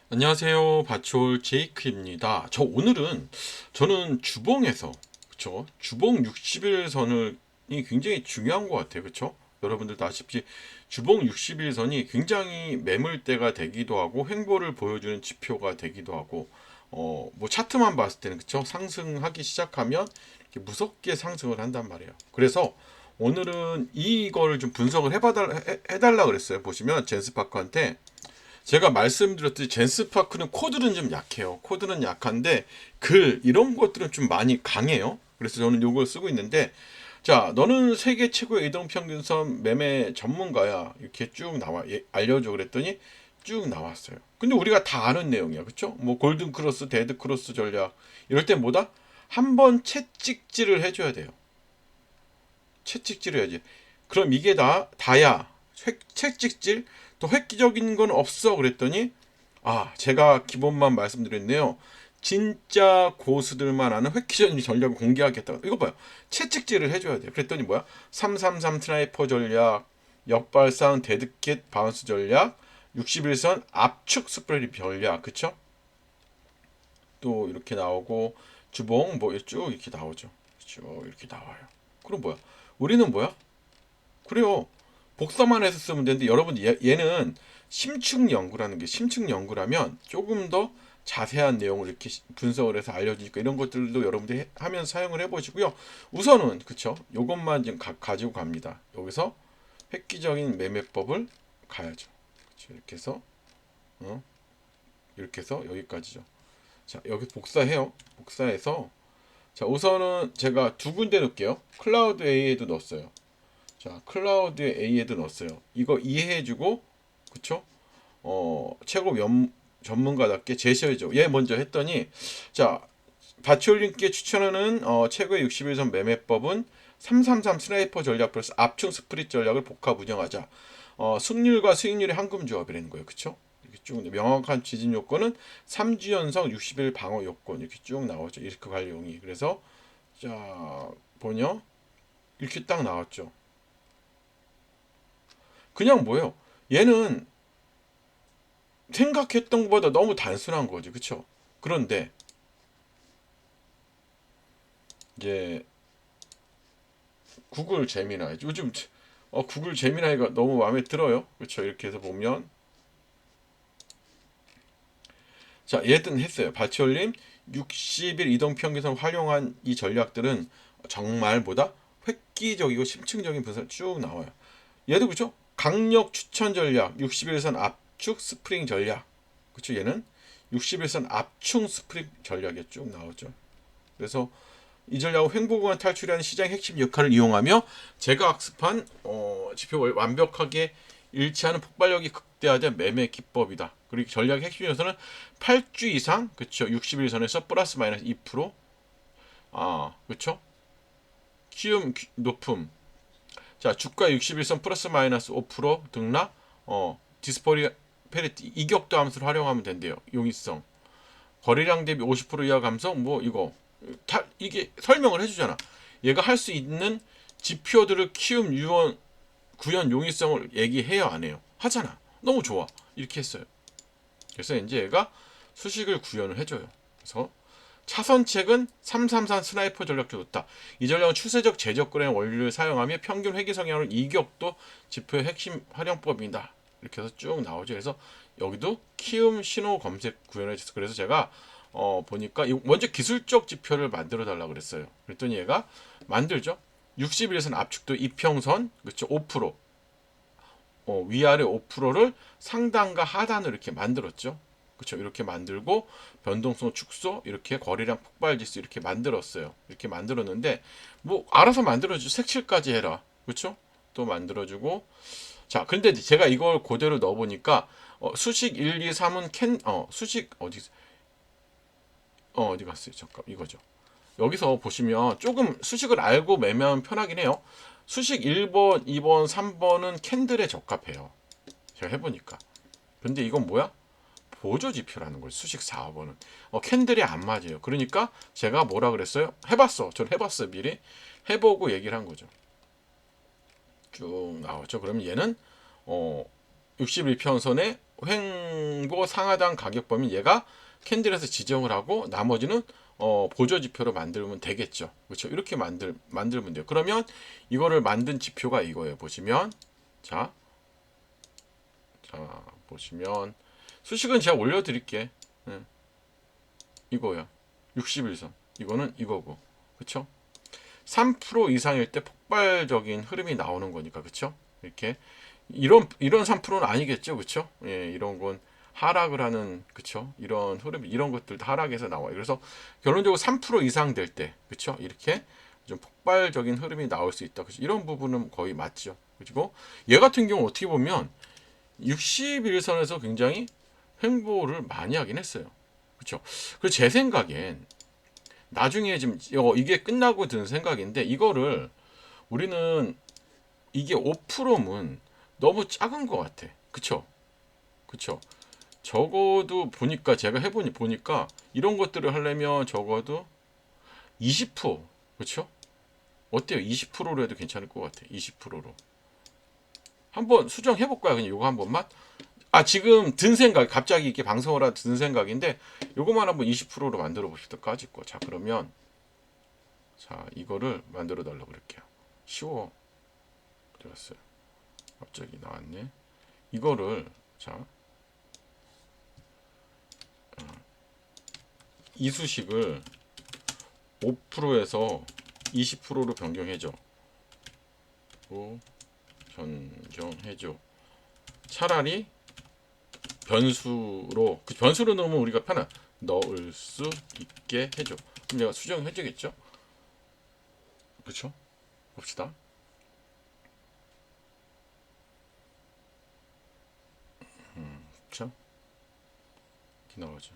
안녕하세요. 바촐 제이크입니다. 저는 주봉에서 그쵸? 주봉 60일선이 굉장히 중요한 것 같아요. 그쵸? 여러분들도 아시다시피 주봉 60일선이 굉장히 매물대가 되기도 하고 횡보를 보여주는 지표가 되기도 하고 뭐 차트만 봤을 때는 그쵸? 상승하기 시작하면 이렇게 무섭게 상승을 한단 말이에요. 그래서 오늘은 이거를 좀 분석을 해달라 그랬어요. 보시면 젠스파크한테 제가 말씀드렸듯이 젠스파크는 코드는 좀 약해요. 코드는 약한데 글 이런 것들은 좀 많이 강해요. 그래서 저는 이걸 쓰고 있는데, 자, 너는 세계 최고의 이동평균선 매매 전문가야, 이렇게 쭉 나와 알려줘 그랬더니 쭉 나왔어요. 근데 우리가 다 아는 내용이야, 그쵸? 뭐 골든 크로스, 데드 크로스 전략 이럴 때 뭐다? 한번 채찍질을 해줘야 돼요. 채찍질을 해야지. 그럼 이게 다야. 채찍질? 더 획기적인 건 없어 그랬더니, 제가 기본만 말씀드렸네요. 진짜 고수들만 아는 획기적인 전략을 공개하겠다. 이거 봐요. 채찍질을 해줘야 돼요. 그랬더니 뭐야? 333 스나이퍼 전략, 역발상 데드캣 바운스 전략, 61선 압축 스프레드 전략, 그쵸? 또 이렇게 나오고 주봉 뭐 쭉 이렇게 나오죠. 쭉 이렇게 나와요. 그럼 뭐야? 우리는 뭐야? 그래요. 복사만 해서 쓰면 되는데 여러분 얘는 심층 연구라는 게, 심층 연구라면 조금 더 자세한 내용을 이렇게 분석을 해서 알려주니까 이런 것들도 여러분들이 하면 사용을 해보시고요. 우선은 그쵸? 요것만 지금 가지고 갑니다. 여기서 획기적인 매매법을 가야죠. 그쵸? 이렇게 해서 어? 이렇게 해서 여기까지죠. 자, 여기 복사해요. 복사해서 자, 우선은 제가 두 군데 넣을게요. 클라우드 A에도 넣었어요. 자, 클라우드 A에도 넣었어요. 이거 이해해주고, 그쵸? 최고 전문가답게 제시해줘. 얘 먼저 했더니, 자, 바치올님께 추천하는 최고의 61선 매매법은 333 스나이퍼 전략 플러스 압축 스프릿 전략을 복합 운영하자. 승률과 수익률의 한금 조합이라는 거예요. 그쵸? 이렇게 쭉 명확한 지진 요건은 3주 연속 60일 방어 요건 이렇게 쭉 나오죠. 리스크 관리용이. 그래서 자, 보냐? 이렇게 딱 나왔죠. 그냥 뭐예요? 얘는 생각했던 것보다 너무 단순한 거지, 그쵸? 그런데 이제 구글 제미나이 요즘 구글 제미나이가 너무 마음에 들어요, 그쵸? 이렇게 해서 보면 자, 얘든 했어요. 바치올림 60일 이동평균선 활용한 이 전략들은 정말 보다 획기적이고 심층적인 분석 쭉 나와요. 얘도 그죠? 강력 추천 전략 61선 압축 스프링 전략, 그쵸? 얘는 61선 압축 스프링 전략이 쭉 나오죠. 그래서 이 전략은 횡보 구간 탈출하는 시장의 핵심 역할을 이용하며 제가 학습한 지표를 완벽하게 일치하는 폭발력이 극대화된 매매 기법이다. 그리고 전략의 핵심 요소는 8주 이상, 그쵸? 60일선에서 플러스 마이너스 2%, 그쵸? 키움 높음. 자, 주가 61선 플러스 마이너스 5% 등락, 디스퍼리 페리티 이격도 함수를 활용하면 된대요. 용이성. 거래량 대비 50% 이하 감소, 뭐 이거 이게 설명을 해주잖아. 얘가 할 수 있는 지표들을 키움 유언 구현 용이성을 얘기해요, 안 해요? 하잖아. 너무 좋아. 이렇게 했어요. 그래서 이제 얘가 수식을 구현을 해줘요. 그래서 차선책은 333 스나이퍼 전략도 좋다. 이 전략은 추세적 제적거래 원리를 사용하며 평균 회귀 성향을 이격도 지표의 핵심 활용법이다. 이렇게 해서 쭉 나오죠. 그래서 여기도 키움 신호 검색 구현해 줬어. 그래서 제가 보니까 먼저 기술적 지표를 만들어 달라 그랬어요. 그랬더니 얘가 만들죠. 60일선 압축도 이평선, 그렇죠? 5%, 위아래 5%를 상단과 하단으로 이렇게 만들었죠. 그렇죠? 이렇게 만들고 변동성 축소, 이렇게 거래량 폭발 지수 이렇게 만들었어요. 이렇게 만들었는데 뭐 알아서 만들어주죠. 색칠까지 해라. 그렇죠? 또 만들어주고 자, 근데 제가 이걸 그대로 넣어보니까 수식 1, 2, 3은 수식 어디 갔어요? 잠깐 이거죠. 여기서 보시면 조금 수식을 알고 매매하면 편하긴 해요. 수식 1번, 2번, 3번은 캔들에 적합해요. 제가 해보니까. 근데 이건 뭐야? 보조지표라는 거예요. 수식 4번은. 캔들이 안 맞아요. 그러니까 제가 뭐라 그랬어요? 해봤어. 전 해봤어요. 미리. 해보고 얘기를 한 거죠. 쭉 나오죠. 그러면 얘는 어, 61평선의 횡보 상하단 가격 범위 얘가 캔들에서 지정을 하고 나머지는 보조 지표로 만들면 되겠죠. 그렇죠? 이렇게 만들면 돼요. 그러면 이거를 만든 지표가 이거예요. 보시면 자 보시면 수식은 제가 올려드릴게. 네. 이거야. 61선. 이거는 이거고. 그쵸? 3% 이상일 때 폭발적인 흐름이 나오는 거니까. 그쵸? 이렇게. 이런 3%는 아니겠죠. 그쵸? 예, 이런 건 하락을 하는, 그쵸? 이런 흐름, 이런 것들도 하락에서 나와요. 그래서 결론적으로 3% 이상 될 때, 그쵸? 이렇게 좀 폭발적인 흐름이 나올 수 있다. 그쵸? 이런 부분은 거의 맞죠. 그리고 얘 같은 경우 어떻게 보면 61선에서 굉장히 횡보를 많이 하긴 했어요. 그렇죠? 그래서 제 생각엔 나중에 지금 이게 끝나고 든 생각인데 이거를 우리는 이게 5%면 너무 작은 것 같아. 그쵸? 그쵸? 적어도 보니까 제가 해보니 보니까 이런 것들을 하려면 적어도 20%. 그쵸? 어때요? 20%로 해도 괜찮을 것 같아. 20%로. 한번 수정해볼까요? 그냥 이거 한 번만. 지금 든 생각, 갑자기 이렇게 방송을 하다 든 생각인데, 요거만 한번 20%로 만들어 봅시다. 까짓 거. 자, 그러면, 자, 이거를 만들어 달라고 그럴게요. 쉬워. 되었어요. 갑자기 나왔네. 이거를, 자, 이수식을 5%에서 20%로 변경해줘. 변경해줘. 차라리 변수로, 그 변수로 넣으면 우리가 편한, 넣을 수 있게 해줘. 그럼 내가 수정해주겠죠? 그쵸? 봅시다. 그쵸? 이렇게 나오죠.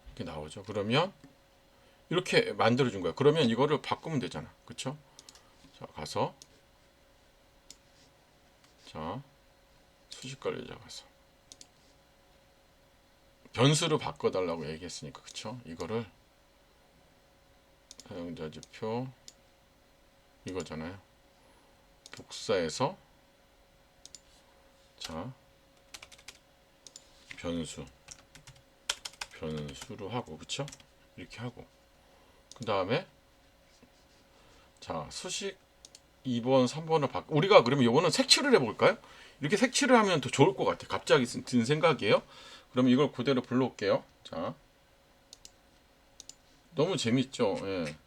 이렇게 나오죠. 그러면 이렇게 만들어준 거야. 그러면 이거를 바꾸면 되잖아. 그쵸? 자, 가서 자, 수식 관리자 가서 변수로 바꿔달라고 얘기했으니까 그쵸? 이거를 사용자 지표 이거잖아요. 복사해서 자, 변수로 하고 그쵸? 이렇게 하고 그 다음에 자, 수식 2번, 3번을 바꿔. 우리가 그러면 이거는 색칠을 해볼까요? 이렇게 색칠을 하면 더 좋을 것 같아. 갑자기 든 생각이에요. 그러면 이걸 그대로 불러올게요. 자, 너무 재밌죠? 예.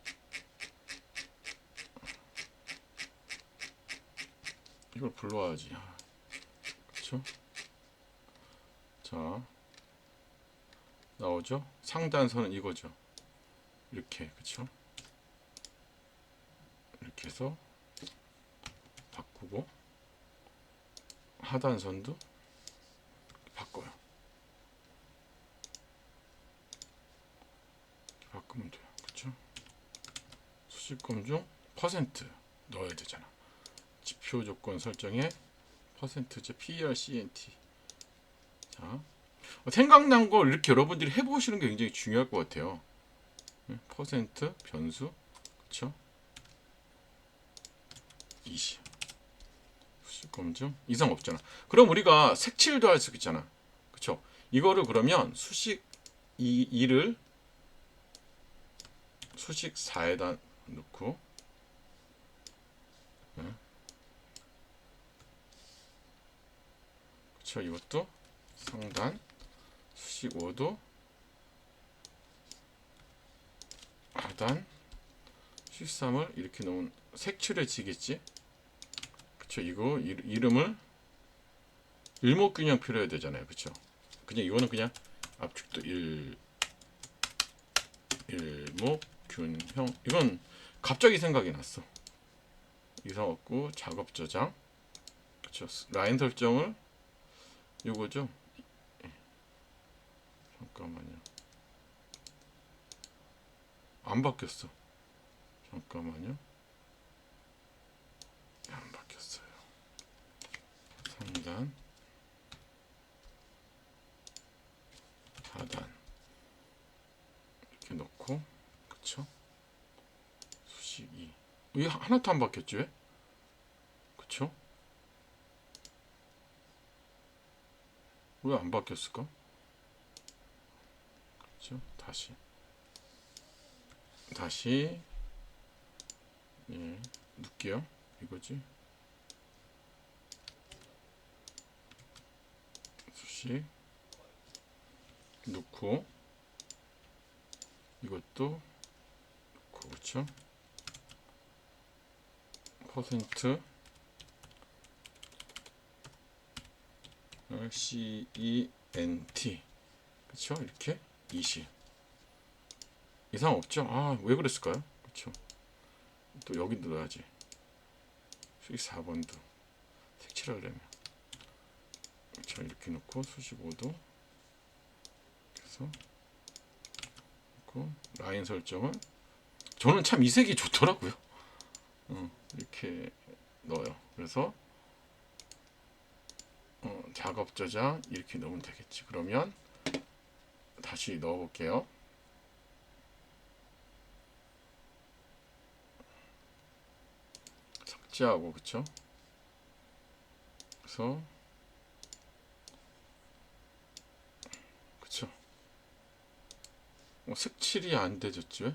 이걸 불러와야지. 그쵸? 자, 나오죠? 상단선은 이거죠. 이렇게, 그쵸? 이렇게 해서 바꾸고, 하단선도 바꿔요. 바꾸면 돼요. 그쵸? 수식검 중 퍼센트 넣어야 되잖아. 지표 조건 설정에 퍼센트제 PRCNT. 자, 생각난 걸 이렇게 여러분들이 해보시는 게 굉장히 중요할 것 같아요. 퍼센트 변수 그쵸? 20 수식 검증 이상 없잖아. 그럼 우리가 색칠도 할 수 있잖아. 그쵸? 이거를 그러면 수식 2를 수식 4에다 넣고 그쵸? 이것도 상단 수식 5도 하단 수식 3을 이렇게 넣으면 색칠해지겠지? 그쵸? 이거 이름을 일목균형 필요해야 되잖아요. 그쵸? 그냥 이거는 그냥 압축도 일목균형 이건 갑자기 생각이 났어. 이상 없고 작업 저장 그쵸? 라인 설정을 요거죠? 잠깐만요. 안 바뀌었어. 잠깐만요. 안 바뀌었어요. 상단 하단 이렇게 넣고 그쵸? 수식이 이게 하나도 안 바뀌었지 왜? 그쵸? 왜 안 바뀌었을까? 그렇죠? 다시 예, 넣을게요. 이거지. 수식 넣고 이것도 넣고 그렇죠? 퍼센트 CENT 그렇죠? 이렇게 20 이상 없죠? 아, 왜 그랬을까요? 그렇죠? 또 여기 넣어야지. 수식 4번도 색칠하려면 자 이렇게 놓고 수식 5도 그래서 놓고 라인 설정을 저는 참 이 색이 좋더라고요. 이렇게 넣어요. 그래서 작업 저장 이렇게 넣으면 되겠지. 그러면 다시 넣어 볼게요. 삭제하고 그쵸? 그래서 그쵸? 색칠이 안 되졌지 왜?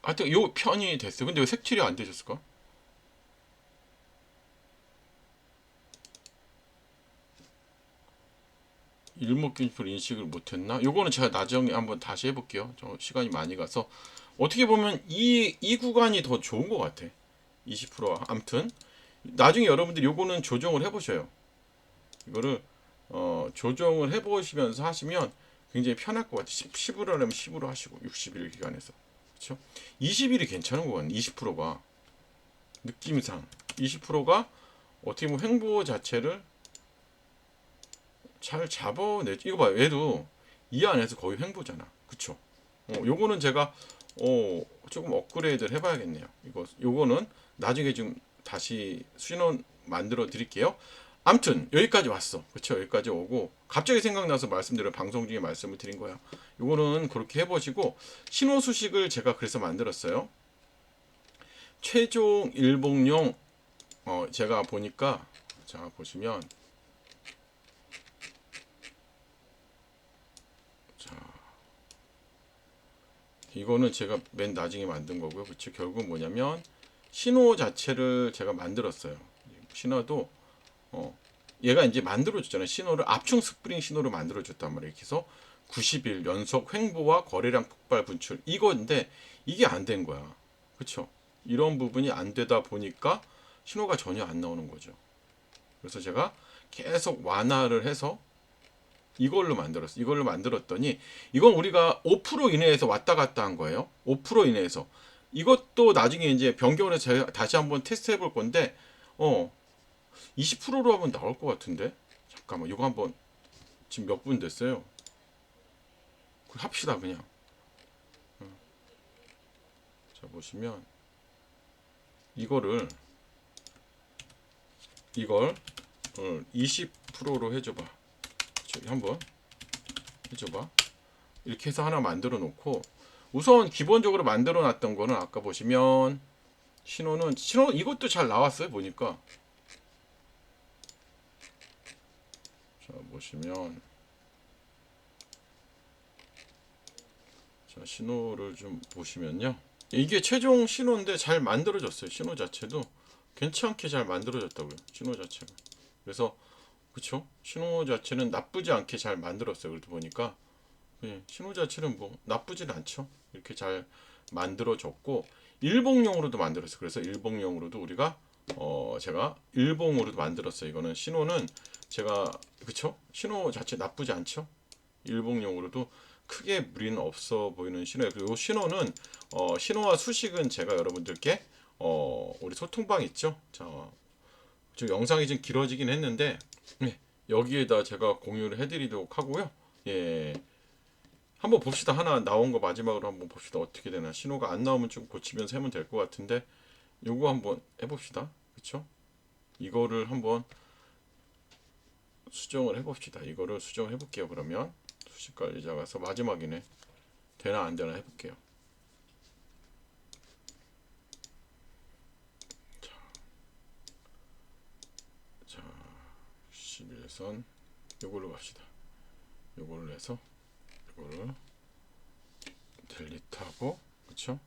하여튼 요 편이 됐어요. 근데 왜 색칠이 안 되졌을까? 일목균풀 인식을 못했나? 요거는 제가 나중에 한번 다시 해볼게요. 저 시간이 많이 가서 어떻게 보면 이 구간이 더 좋은 것 같아. 20%. 암튼 나중에 여러분들이 요거는 조정을 해보셔요. 이거를 조정을 해보시면서 하시면 굉장히 편할 것 같아요. 10으로 하려면 10으로 하시고 60일 기간에서 그렇죠? 20일이 괜찮은 것 같네. 20%가 느낌상 20%가 어떻게 보면 횡보 자체를 잘 잡아내. 이거 봐요. 얘도 이 안에서 거의 횡보잖아. 그쵸? 요거는 제가 조금 업그레이드를 해봐야겠네요. 요거는 나중에 좀 다시 신원 만들어 드릴게요. 암튼 여기까지 왔어. 그쵸? 여기까지 오고 갑자기 생각나서 말씀드려 방송 중에 말씀을 드린 거야. 요거는 그렇게 해보시고 신호 수식을 제가 그래서 만들었어요. 최종 일봉용 제가 보니까 자 보시면 자 이거는 제가 맨 나중에 만든 거고요. 그쵸? 결국 뭐냐면 신호 자체를 제가 만들었어요. 신호도 얘가 이제 만들어줬잖아요. 신호를 압축 스프링 신호를 만들어줬단 말이에요. 그래서 90일 연속 횡보와 거래량 폭발 분출 이건데 이게 안 된 거야. 그쵸? 이런 부분이 안 되다 보니까 신호가 전혀 안 나오는 거죠. 그래서 제가 계속 완화를 해서 이걸로 만들었어. 이걸로 만들었더니 이건 우리가 5% 이내에서 왔다 갔다 한 거예요. 5% 이내에서. 이것도 나중에 이제 변경을 해서 제가 다시 한번 테스트 해볼 건데 20%로 하면 나올 것 같은데 잠깐만 이거 한번 지금 몇 분 됐어요. 합시다 그냥. 자 보시면 이걸 20%로 해줘봐. 저기 한번 해줘봐. 이렇게 해서 하나 만들어 놓고 우선 기본적으로 만들어 놨던 거는 아까 보시면 신호 이것도 잘 나왔어요 보니까. 자 보시면 자 신호를 좀 보시면요. 이게 최종 신호인데 잘 만들어졌어요. 신호 자체도 괜찮게 잘 만들어졌다고요. 신호 자체가. 그래서 그쵸? 신호 자체는 나쁘지 않게 잘 만들었어요. 그래도 보니까 예, 신호 자체는 뭐 나쁘진 않죠. 이렇게 잘 만들어졌고 일봉용으로도 만들었어요. 그래서 일봉용으로도 우리가 제가 일봉으로도 만들었어요. 이거는 신호는 제가 그쵸? 신호 자체 나쁘지 않죠. 일봉용으로도 크게 무리는 없어 보이는 신호예요. 그리고 신호는 신호와 수식은 제가 여러분들께 우리 소통방 있죠. 자, 지금 영상이 좀 길어지긴 했는데 네, 여기에다 제가 공유를 해드리도록 하고요. 예, 한번 봅시다. 하나 나온 거 마지막으로 한번 봅시다. 어떻게 되나. 신호가 안 나오면 좀 고치면서 하면 될 것 같은데 요거 한번 해봅시다. 그쵸? 이거를 한번 수정을 해봅시다. 이거를 수정을 해볼게요. 그러면 수식관리자 가서 마지막이네. 되나 안 되나 해볼게요. 자 11선 요걸로 갑시다. 요걸로 해서 요거를 델리트하고, 그쵸?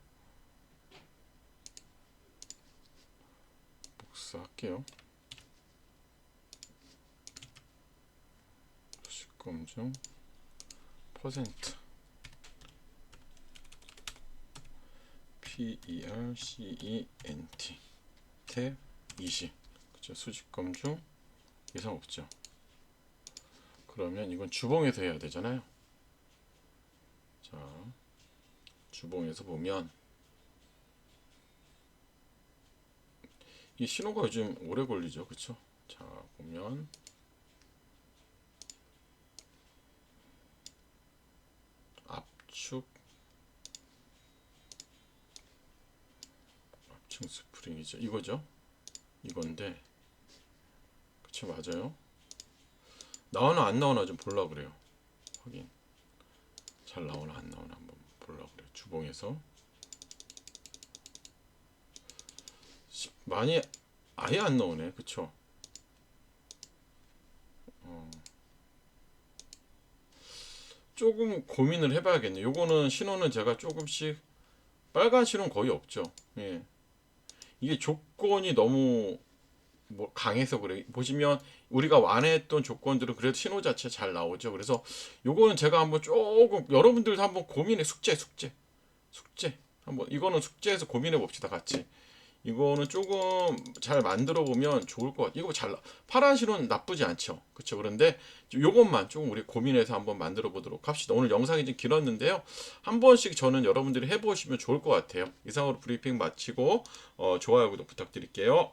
복사할게요. 수식검증 퍼센트 PERCENT 탭 20. 그쵸? 수식검증 이상 없죠. 그러면 이건 주봉에서 해야 되잖아요. 자, 주봉에서 보면 이 신호가 요즘 오래 걸리죠. 그쵸? 자, 보면 압축 스프링이죠. 이거죠. 이건데, 그쵸? 맞아요. 나오나 안 나오나 좀 보려고 그래요. 확인. 잘 나오나 안 나오나 한번 보려고 그래요. 주봉에서 많이 아예 안 나오네. 그쵸? 조금 고민을 해봐야겠네. 요거는 신호는 제가 조금씩, 빨간 신호는 거의 없죠. 예. 이게 조건이 너무 뭐 강해서 그래. 보시면 우리가 완화했던 조건들은 그래도 신호 자체 잘 나오죠. 그래서 요거는 제가 한번 조금 여러분들도 한번 고민해. 숙제 한번, 이거는 숙제해서 고민해 봅시다, 같이. 이거는 조금 잘 만들어 보면 좋을 것 같아요. 이거 파란 실은 나쁘지 않죠. 그쵸? 그런데 요것만 조금 우리 고민해서 한번 만들어 보도록 합시다. 오늘 영상이 좀 길었는데요. 한 번씩 저는 여러분들이 해보시면 좋을 것 같아요. 이상으로 브리핑 마치고 좋아요, 구독 부탁드릴게요.